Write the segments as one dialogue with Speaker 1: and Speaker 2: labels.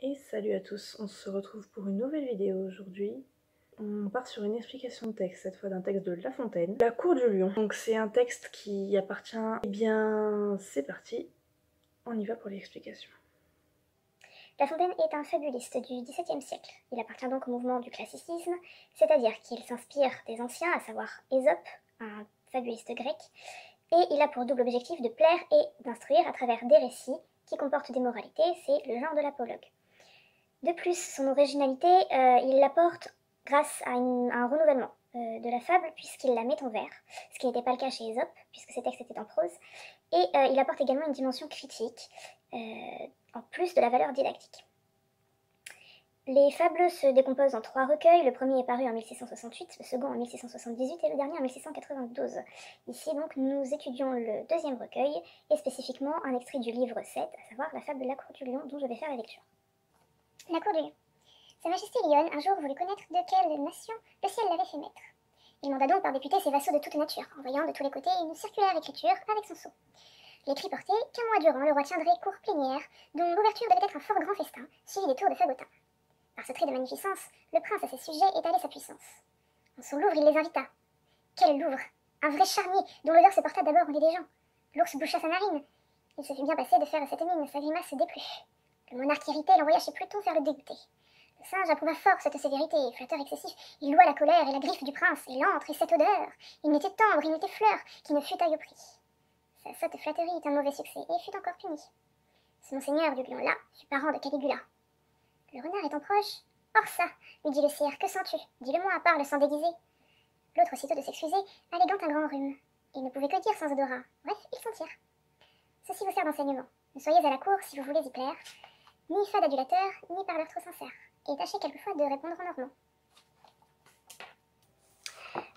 Speaker 1: Et salut à tous, on se retrouve pour une nouvelle vidéo aujourd'hui. On part sur une explication de texte, cette fois d'un texte de La Fontaine. La Cour du Lion. Donc c'est un texte qui appartient... Eh bien, c'est parti, on y va pour l'explication.
Speaker 2: La Fontaine est un fabuliste du XVIIe siècle. Il appartient donc au mouvement du classicisme, c'est-à-dire qu'il s'inspire des anciens, à savoir Ésope, un fabuliste grec, et il a pour double objectif de plaire et d'instruire à travers des récits qui comportent des moralités, c'est le genre de l'apologue. De plus, son originalité, il l'apporte grâce à un renouvellement de la fable, puisqu'il la met en vers, ce qui n'était pas le cas chez Ésope, puisque ses textes étaient en prose, et il apporte également une dimension critique, en plus de la valeur didactique. Les fables se décomposent en 3 recueils, le premier est paru en 1668, le second en 1678 et le dernier en 1692. Ici donc nous étudions le deuxième recueil, et spécifiquement un extrait du livre 7, à savoir la fable de la Cour du Lion, dont je vais faire la lecture. La Cour du Lion. Sa Majesté Lionne un jour voulut connaître de quelle nation le ciel l'avait fait maître. Il manda donc par député ses vassaux de toute nature, envoyant de tous les côtés une circulaire écriture avec son sceau. L'écrit portait qu'un mois durant le roi tiendrait cour plénière, dont l'ouverture devait être un fort grand festin, suivi des tours de fagotin. Par ce trait de magnificence, le prince à ses sujets étalait sa puissance. En son louvre, il les invita. Quel louvre! Un vrai charnier, dont l'odeur se porta d'abord au nez des gens. L'ours boucha sa narine. Il se fit bien passer de faire à cette mine, sa grimace se déplut. Le monarque irrité l'envoya chez Pluton faire le dégoûter. Le singe approuva fort cette sévérité, flatteur excessif, il loua la colère et la griffe du prince, et l'antre et cette odeur. Il n'était tendre, il n'était fleur, qui ne fût taille au prix. Sa sotte flatterie eut un mauvais succès, et fut encore puni. Ce monseigneur du lion-là fut parent de Caligula. Le renard étant proche, « Or ça, lui dit le cerf, que sens-tu? Dis-le-moi à part le sang déguisé. » L'autre, aussitôt de s'excuser, alléguant un grand rhume. Il ne pouvait que dire sans odorat. Bref, ils s'en tirent. Ceci vous sert d'enseignement. Ne soyez à la cour, si vous voulez y plaire, ni fade adulateur, ni parleur trop sincère, et tâchez quelquefois de répondre en normand.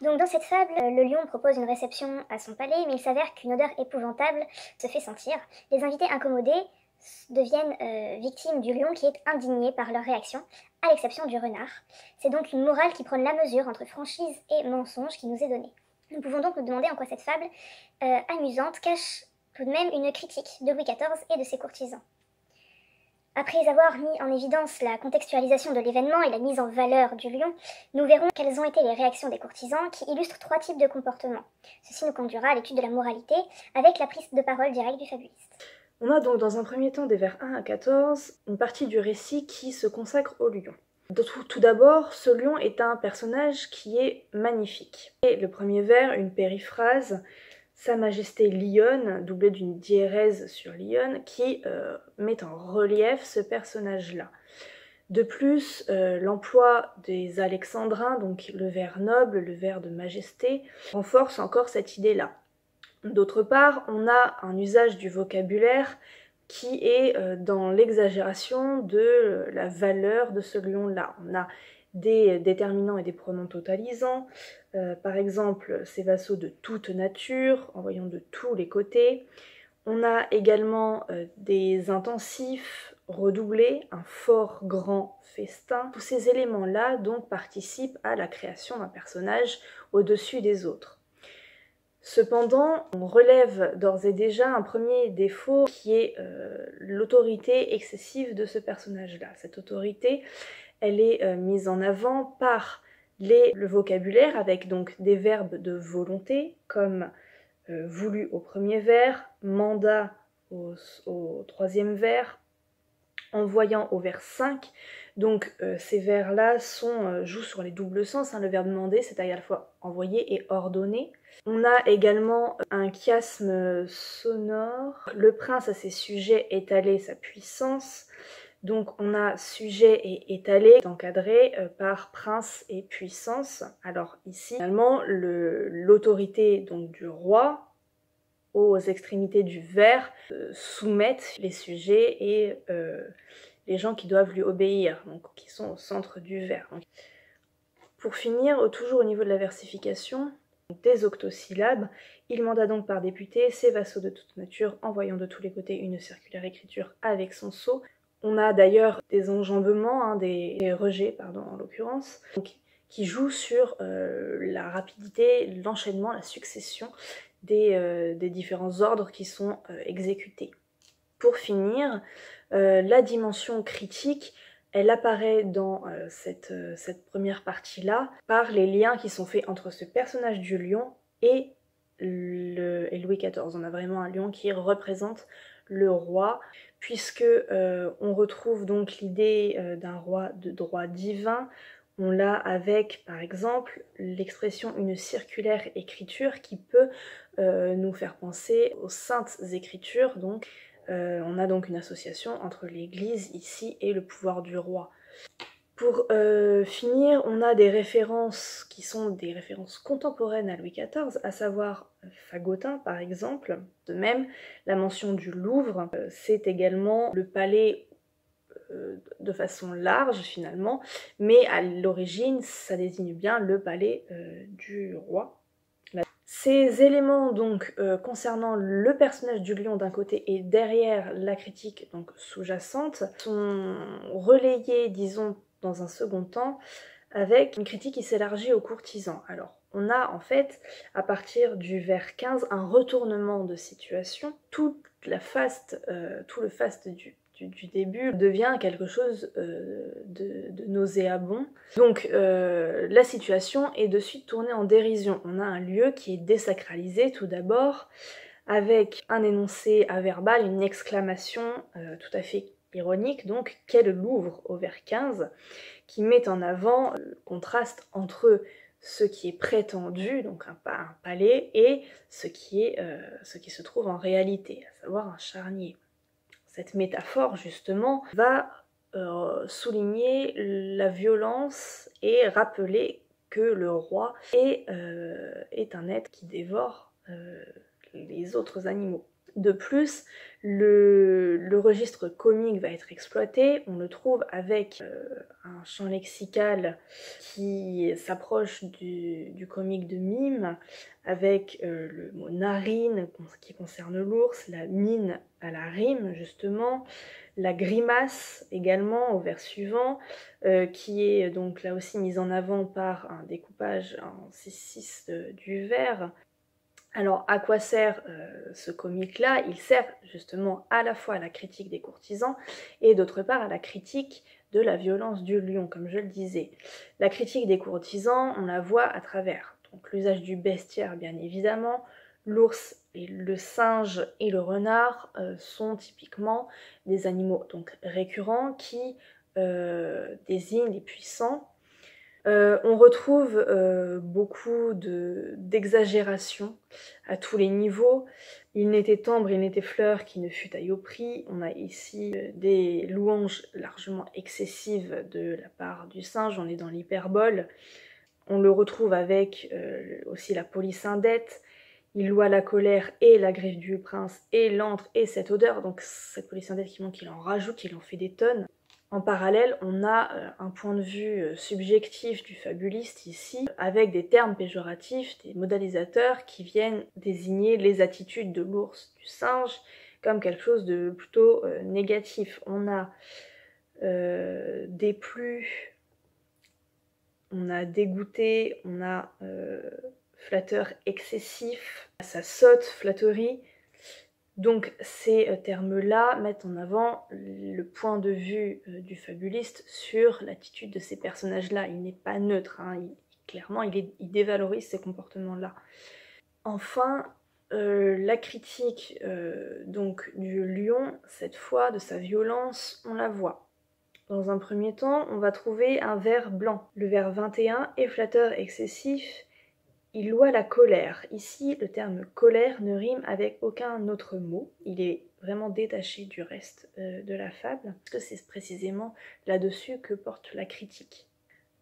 Speaker 2: Donc dans cette fable, le lion propose une réception à son palais, mais il s'avère qu'une odeur épouvantable se fait sentir. Les invités incommodés deviennent victimes du lion qui est indigné par leur réaction, à l'exception du renard. C'est donc une morale qui prône la mesure entre franchise et mensonge qui nous est donnée. Nous pouvons donc nous demander en quoi cette fable amusante cache tout de même une critique de Louis XIV et de ses courtisans. Après avoir mis en évidence la contextualisation de l'événement et la mise en valeur du lion, nous verrons quelles ont été les réactions des courtisans qui illustrent 3 types de comportements. Ceci nous conduira à l'étude de la moralité avec la prise de parole directe du fabuliste.
Speaker 1: On a donc dans un premier temps des vers 1 à 14, une partie du récit qui se consacre au lion. Tout d'abord, ce lion est un personnage qui est magnifique. Et le premier vers, une périphrase, Sa Majesté Lionne, doublée d'une diérèse sur Lionne, qui met en relief ce personnage-là. De plus, l'emploi des alexandrins, donc le vers noble, le vers de majesté, renforce encore cette idée-là. D'autre part, on a un usage du vocabulaire qui est dans l'exagération de la valeur de ce lion-là. On a des déterminants et des pronoms totalisants, par exemple ces vassaux de toute nature, en voyant de tous les côtés. On a également des intensifs redoublés, un fort grand festin. Tous ces éléments-là donc participent à la création d'un personnage au-dessus des autres. Cependant, on relève d'ores et déjà un premier défaut qui est l'autorité excessive de ce personnage-là. Cette autorité, elle est mise en avant par le vocabulaire avec donc des verbes de volonté comme voulu au premier vers, mandat au troisième vers, envoyant au vers 5. Donc ces vers-là jouent sur les doubles sens. Le verbe demander, c'est à la fois envoyer et ordonner. On a également un chiasme sonore. Le prince à ses sujets étaler sa puissance. Donc on a sujet et étalé encadré par prince et puissance. Alors ici, finalement, l'autorité donc du roi aux extrémités du vers soumettent les sujets et les gens qui doivent lui obéir, donc qui sont au centre du vers. Donc, pour finir, toujours au niveau de la versification, des octosyllabes, il manda donc par député ses vassaux de toute nature, envoyant de tous les côtés une circulaire écriture avec son sceau. On a d'ailleurs des enjambements, des rejets, pardon, en l'occurrence, qui jouent sur la rapidité, l'enchaînement, la succession des différents ordres qui sont exécutés. Pour finir, La dimension critique, elle apparaît dans cette première partie-là par les liens qui sont faits entre ce personnage du lion et Louis XIV. On a vraiment un lion qui représente le roi, puisque on retrouve donc l'idée d'un roi de droit divin. On l'a avec, par exemple, l'expression une circulaire écriture qui peut nous faire penser aux saintes écritures. Donc, on a donc une association entre l'Église ici et le pouvoir du roi. Pour finir, on a des références qui sont des références contemporaines à Louis XIV, à savoir Fagotin par exemple. De même, la mention du Louvre, c'est également le palais de façon large finalement, mais à l'origine, ça désigne bien le palais du roi. Ces éléments donc concernant le personnage du lion d'un côté et derrière la critique donc sous-jacente sont relayés, disons, dans un second temps avec une critique qui s'élargit aux courtisans. Alors on a en fait à partir du vers 15 un retournement de situation, tout le faste du début devient quelque chose de nauséabond. Donc la situation est de suite tournée en dérision. On a un lieu qui est désacralisé tout d'abord, avec un énoncé averbal, une exclamation tout à fait ironique, donc qu'est le Louvre au vers 15, qui met en avant le contraste entre ce qui est prétendu, donc un palais, et ce qui se trouve en réalité, à savoir un charnier. Cette métaphore, justement, va souligner la violence et rappeler que le roi est un être qui dévore les autres animaux. De plus, le registre comique va être exploité. On le trouve avec un champ lexical qui s'approche du comique de mime, avec le mot narine qui concerne l'ours, la mine à la rime justement, la grimace également au vers suivant, qui est donc là aussi mise en avant par un découpage en 6-6 du vers. Alors à quoi sert ce comique-là? Il sert justement à la fois à la critique des courtisans et d'autre part à la critique de la violence du lion, comme je le disais. La critique des courtisans, on la voit à travers donc l'usage du bestiaire bien évidemment. L'ours, et le singe et le renard sont typiquement des animaux donc récurrents qui désignent les puissants. On retrouve beaucoup d'exagération à tous les niveaux. Il n'était tambre, il n'était fleur qui ne fût taille au prix. On a ici des louanges largement excessives de la part du singe, on est dans l'hyperbole. On le retrouve avec aussi la police indette. Il loua la colère et la griffe du prince et l'antre et cette odeur. Donc cette police indette qui montre qu'il en rajoute, qu'il en fait des tonnes. En parallèle, on a un point de vue subjectif du fabuliste ici, avec des termes péjoratifs, des modalisateurs qui viennent désigner les attitudes de l'ours, du singe, comme quelque chose de plutôt négatif. On a déplu, on a dégoûté, on a flatteur excessif, ça saute, flatterie. Donc ces termes-là mettent en avant le point de vue du fabuliste sur l'attitude de ces personnages-là. Il n'est pas neutre, hein. Clairement il dévalorise ces comportements-là. Enfin, la critique donc du lion, cette fois de sa violence, on la voit. Dans un premier temps, on va trouver un vers blanc. Le vers 21 est flatteur excessif. Il loua la colère. Ici, le terme colère ne rime avec aucun autre mot. Il est vraiment détaché du reste de la fable, parce que c'est précisément là-dessus que porte la critique.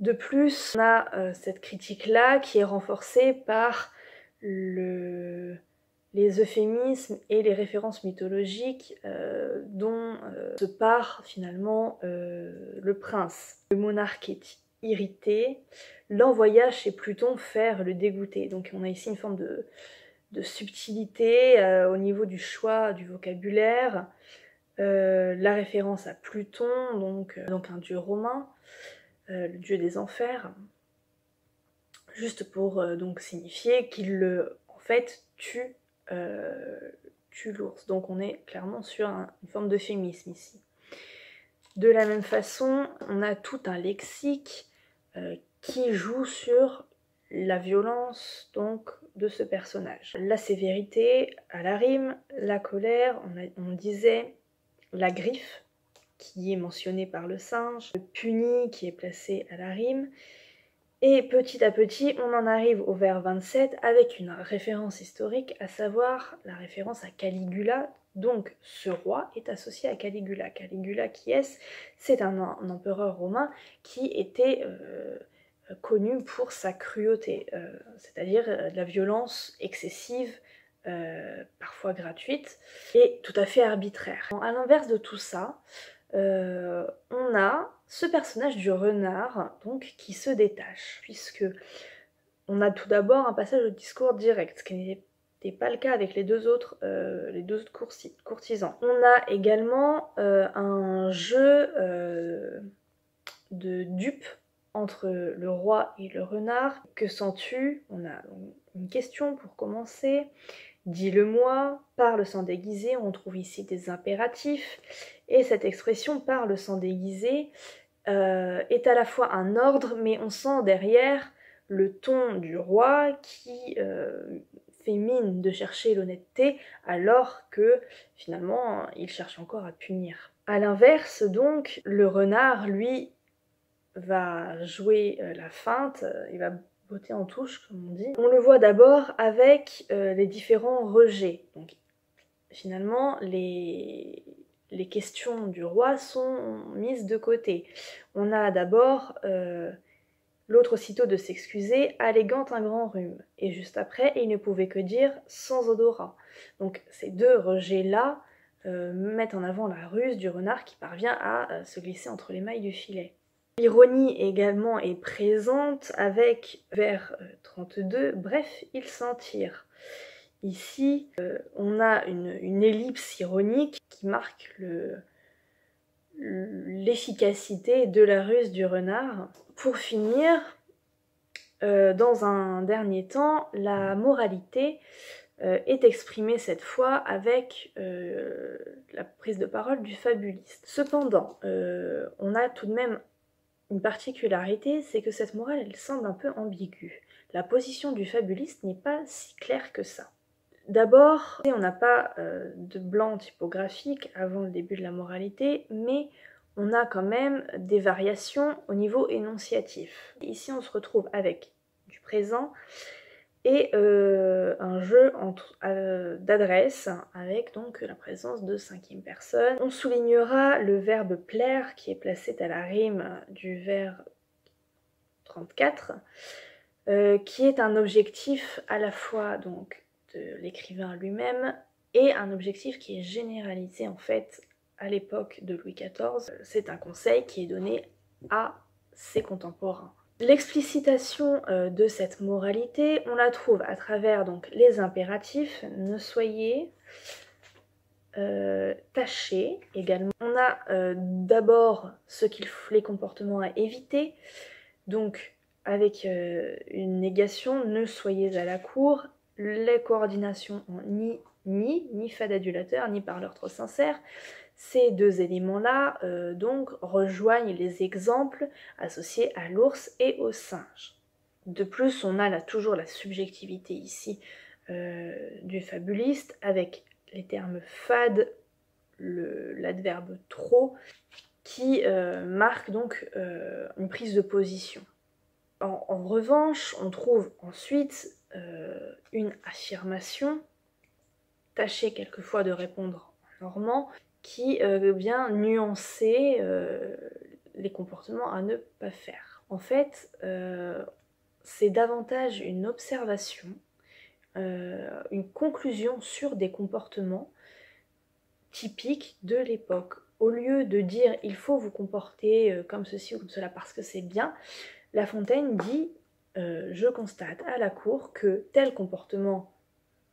Speaker 1: De plus, on a cette critique-là qui est renforcée par les euphémismes et les références mythologiques dont se part finalement le prince. Le monarque est irrité, l'envoya chez Pluton faire le dégoûté. Donc on a ici une forme de subtilité au niveau du choix du vocabulaire, la référence à Pluton, donc un dieu romain, le dieu des enfers, juste pour donc signifier qu'il en fait tue l'ours. Donc on est clairement sur une forme d'euphémisme ici. De la même façon, on a tout un lexique qui joue sur la violence donc de ce personnage. La sévérité à la rime, la colère, on disait la griffe qui est mentionnée par le singe, le puni qui est placé à la rime, et petit à petit on en arrive au vers 27 avec une référence historique, à savoir la référence à Caligula. Donc ce roi est associé à Caligula. Caligula qui est-ce? C'est un empereur romain qui était connu pour sa cruauté, c'est-à-dire de la violence excessive, parfois gratuite, et tout à fait arbitraire. À l'inverse de tout ça, on a ce personnage du renard donc, qui se détache, puisque on a tout d'abord un passage au discours direct, ce qui n'était pas le cas avec les deux autres courtisans. On a également un jeu de dupes entre le roi et le renard. Que sens-tu? On a une question pour commencer. Dis-le-moi, parle sans déguiser, on trouve ici des impératifs, et cette expression parle sans déguiser est à la fois un ordre, mais on sent derrière le ton du roi qui fait mine de chercher l'honnêteté, alors que finalement il cherche encore à punir. A l'inverse donc, le renard, lui, va jouer la feinte, il va botter en touche comme on dit. On le voit d'abord avec les différents rejets. Donc finalement les questions du roi sont mises de côté. On a d'abord l'autre aussitôt de s'excuser, alléguant un grand rhume. Et juste après, il ne pouvait que dire sans odorat. Donc ces deux rejets-là mettent en avant la ruse du renard qui parvient à se glisser entre les mailles du filet. L'ironie également est présente avec vers 32, bref, il s'en tire. Ici, on a une ellipse ironique qui marque l'efficacité de la ruse du renard. Pour finir, dans un dernier temps, la moralité est exprimée cette fois avec la prise de parole du fabuliste. Cependant, on a tout de même une particularité, c'est que cette morale, elle semble un peu ambiguë. La position du fabuliste n'est pas si claire que ça. D'abord, on n'a pas de blanc typographique avant le début de la moralité, mais on a quand même des variations au niveau énonciatif. Ici, on se retrouve avec du présent et un jeu d'adresse avec donc la présence de cinquième personne. On soulignera le verbe plaire qui est placé à la rime du vers 34, qui est un objectif à la fois donc de l'écrivain lui-même et un objectif qui est généralisé en fait à l'époque de Louis XIV. C'est un conseil qui est donné à ses contemporains. L'explicitation de cette moralité, on la trouve à travers donc les impératifs, ne soyez, tâchez également. On a d'abord les comportements à éviter, donc avec une négation, ne soyez à la cour, les coordinations en ni fait d'adulateur, ni parleur trop sincère. Ces deux éléments-là donc rejoignent les exemples associés à l'ours et au singe. De plus, on a toujours la subjectivité ici du fabuliste avec les termes fade, l'adverbe trop, qui marque donc une prise de position. En revanche, on trouve ensuite une affirmation, tâchez quelquefois de répondre en normand, qui vient nuancer les comportements à ne pas faire. En fait, c'est davantage une observation, une conclusion sur des comportements typiques de l'époque. Au lieu de dire « il faut vous comporter comme ceci ou comme cela parce que c'est bien », La Fontaine dit je constate à la cour que tel comportement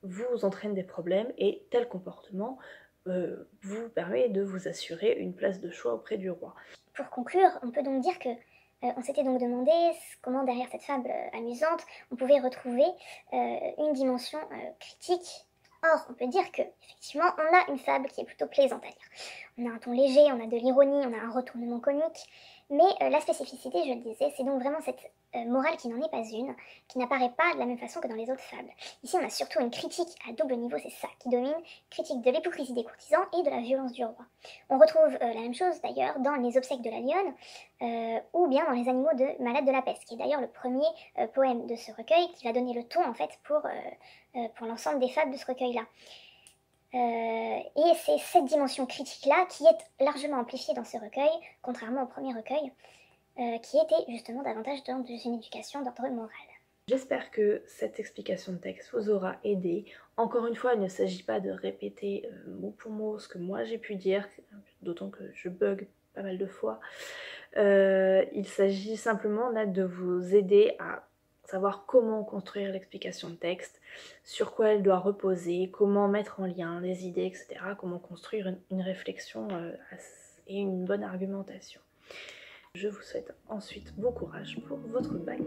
Speaker 1: vous entraîne des problèmes et tel comportement vous permet de vous assurer une place de choix auprès du roi. »
Speaker 2: Pour conclure, on peut donc dire que on s'était donc demandé comment derrière cette fable amusante on pouvait retrouver une dimension critique Or, on peut dire que, effectivement, on a une fable qui est plutôt plaisante à lire. On a un ton léger, on a de l'ironie, on a un retournement comique, mais la spécificité, je le disais, c'est donc vraiment cette morale qui n'en est pas une, qui n'apparaît pas de la même façon que dans les autres fables. Ici, on a surtout une critique à double niveau, c'est ça qui domine, critique de l'hypocrisie des courtisans et de la violence du roi. On retrouve la même chose d'ailleurs dans Les obsèques de la lionne, ou bien dans Les animaux de Malade de la peste, qui est d'ailleurs le premier poème de ce recueil, qui va donner le ton en fait pour l'ensemble des fables de ce recueil-là. Et c'est cette dimension critique-là qui est largement amplifiée dans ce recueil, contrairement au premier recueil, qui était justement davantage dans une éducation d'ordre moral.
Speaker 1: J'espère que cette explication de texte vous aura aidé. Encore une fois, il ne s'agit pas de répéter mot pour mot ce que moi j'ai pu dire, d'autant que je bug pas mal de fois. Il s'agit simplement là de vous aider à savoir comment construire l'explication de texte, sur quoi elle doit reposer, comment mettre en lien les idées, etc. Comment construire une réflexion et une bonne argumentation. Je vous souhaite ensuite bon courage pour votre bac.